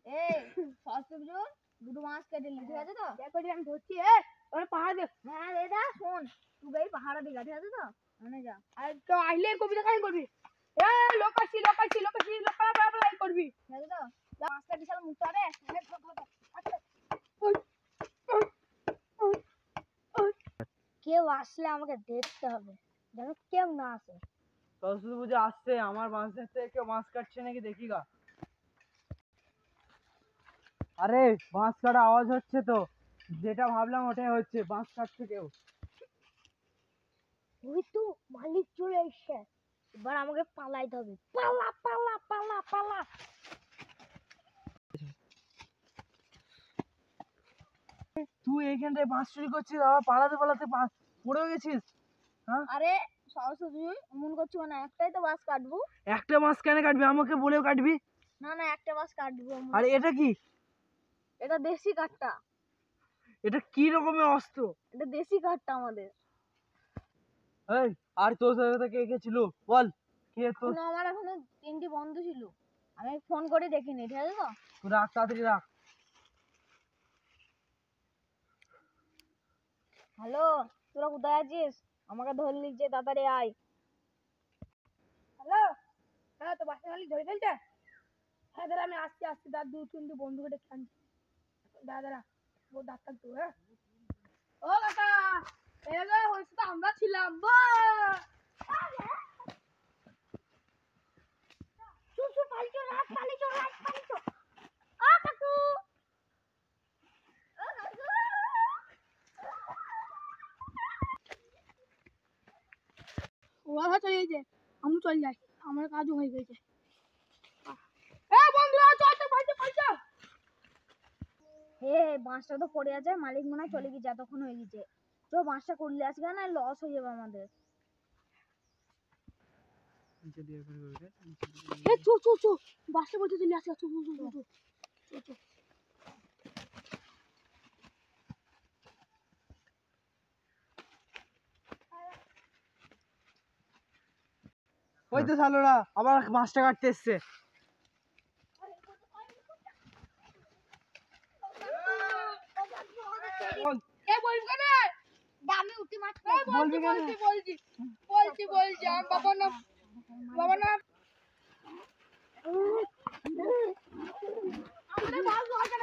এই সবকিছু দুটো মাছ কেটে নি, ঠিক আছে তো? দেখো যে আমি ধরছি ওরা পাহাড় দেখ। হ্যাঁ দাদা শোন, তুই এই পাহাড়া দিঘা, ঠিক আছে তো? মনে যা। আর তো আইলে কবিতা কাহিনী করবি। লোকাচ্ছি লোকাপালা করবি, ঠিক আছে তো? মাছটা বিশাল মুখটা রে। কেউ আসলে আমাকে দেখতে হবে, যেন কেউ না আসে। সরস্বতী পুজো আসছে, আমার মাছ ধরতে কেউ মাছ কাটছে নাকি দেখি গা। আরে মাছ কাটা আওয়াজ হচ্ছে তো, যেটা ভাবলাম ওটাই হচ্ছে, মাছ কাটছে কেউ। ওই তো মালিক চলে এসছে, এবার আমাকে পালাইতে হবে। পালা পালা পালা পালা। তুই এইখানটায় মাছ চুরি করছিস, আবার পালাতে পালাতে পড়ে গেছিস। হ্যাঁ আরে সরস্বতী মন করছো না, একটাই তো মাছ কাটবো। একটা মাছ কেন কাটবি, আমাকে বলেও কাটবি? না না, একটা মাছ কাটবো। আরে এটা কি? এটা দেশি কাঠটা। এটা কি রকমের অস্ত্র? এটা দেশি কাঠটা আমাদের। এই আর তোর সাথে কে কে ছিল বল? কে তোর? আমার এখানে 3টি বন্ধু ছিল, আমি ফোন করে দেখিনি, ঠিক আছে তো? রাখ, তাড়াতাড়ি রাখ। হ্যালো, তোরা কোথায় আছিস? আমাকে ধরলি যে, তাড়াতাড়ি আয়। হ্যালো। হ্যাঁ তো বাসা মালিক ধরে ফেলছে। হ্যাঁ দাদা আমি আসছি আসছি, দাদা 2-3টি বন্ধুকে ডেকে আনছি। দাদা ও ডাক্তার তো। হ্যাঁ ও কাকা, এলো হয়েছে তো আমরা ছিলাম। ওরা চলে গেছে, আমি চলে যাই, আমার কাজও হয়ে গেছে। বন্ধুরা চল চল পাইছে পাইছে। হে বাঁশটা তো পড়ে আছে, মালিক মনে হয় চলে গেছে, এতক্ষণ হয়ে গেছে। তো বাঁশটা করলে আসবে না, লস হয়ে যাবে আমাদের। চো চো চো, বাসটা বলতে চলে আসছে। চো চো চো চো চো চো। ওই তো শালোরা আবার মাছটা কাটতে এসছে। বলবি কেন? দামি উঠি মাছ বলবি কেন? বলছি আমার বাবা না আমাদের মাছ ধরা কেন?